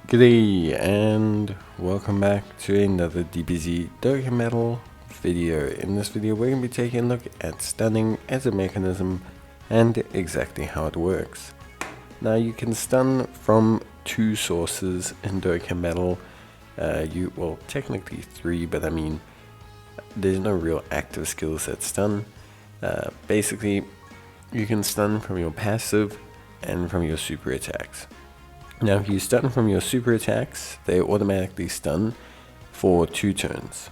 G'day and welcome back to another DBZ Dokkan Battle video. In this video we're going to be taking a look at stunning as a mechanism and exactly how it works. Now you can stun from two sources in Dokkan Battle. Well, technically three, but I mean there's no real active skills that stun. Basically you can stun from your passive and from your super attacks. Now if you stun from your super attacks, they automatically stun for 2 turns.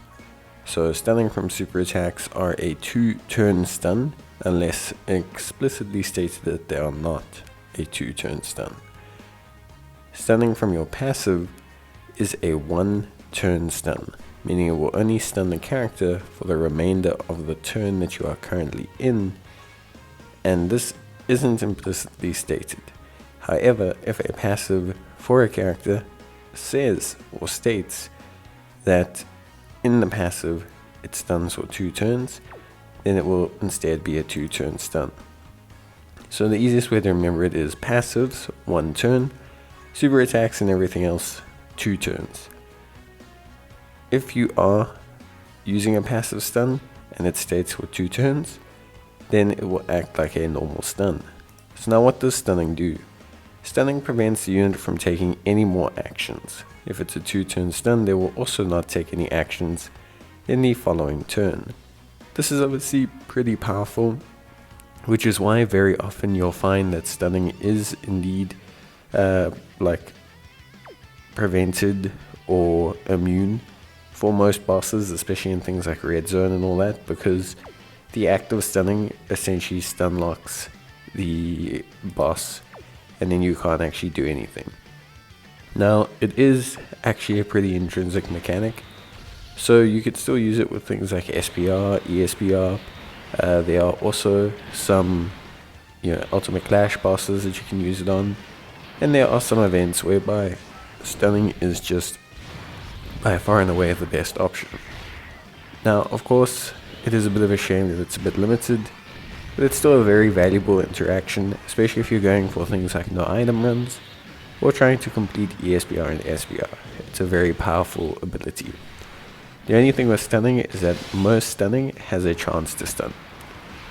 So stunning from super attacks are a 2-turn stun unless explicitly stated that they are not a 2-turn stun. Stunning from your passive is a 1-turn stun, meaning it will only stun the character for the remainder of the turn that you are currently in, and this isn't implicitly stated. However, if a passive for a character says or states that in the passive it stuns for 2 turns, then it will instead be a 2-turn stun. So the easiest way to remember it is passives, 1 turn, super attacks and everything else, 2 turns. If you are using a passive stun and it states for 2 turns, then it will act like a normal stun. So now what does stunning do? Stunning prevents the unit from taking any more actions. If it's a 2-turn stun, they will also not take any actions in the following turn. This is obviously pretty powerful, which is why very often you'll find that stunning is indeed prevented or immune for most bosses, especially in things like red zone and all that, because the act of stunning essentially stun locks the boss and then you can't actually do anything. Now it is actually a pretty intrinsic mechanic, so you could still use it with things like SPR, ESPR. There are also some Ultimate Clash bosses that you can use it on, and there are some events whereby stunning is just by far and away the best option. Now of course it is a bit of a shame that it's a bit limited, but it's still a very valuable interaction, especially if you're going for things like no item runs or trying to complete ESPR and SPR. It's a very powerful ability. The only thing with stunning is that most stunning has a chance to stun.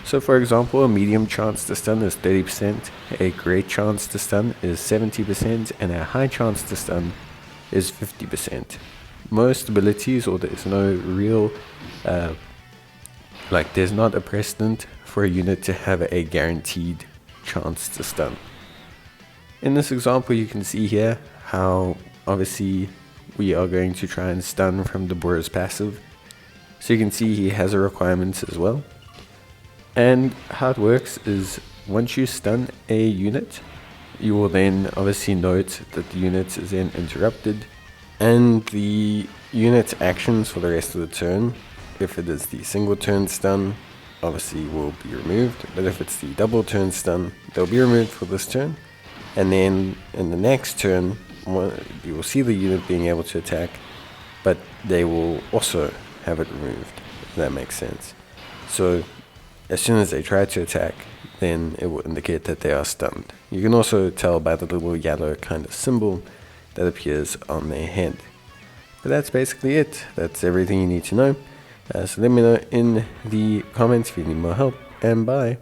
So for example, a medium chance to stun is 30%, a great chance to stun is 70%, and a high chance to stun is 50%. Most abilities, or there's no real there's not a precedent for a unit to have a guaranteed chance to stun. In this example you can see here how obviously we are going to try and stun from Deborah's passive. So you can see he has a requirement as well. And how it works is once you stun a unit, you will then obviously note that the unit is then interrupted, and the unit's actions for the rest of the turn, if it is the single turn stun, obviously will be removed, but if it's the double turn stun, they'll be removed for this turn, and then in the next turn you will see the unit being able to attack, but they will also have it removed, if that makes sense. So as soon as they try to attack, then it will indicate that they are stunned. You can also tell by the little yellow kind of symbol that appears on their head. But that's basically it. That's everything you need to know. So let me know in the comments if you need more help, and bye.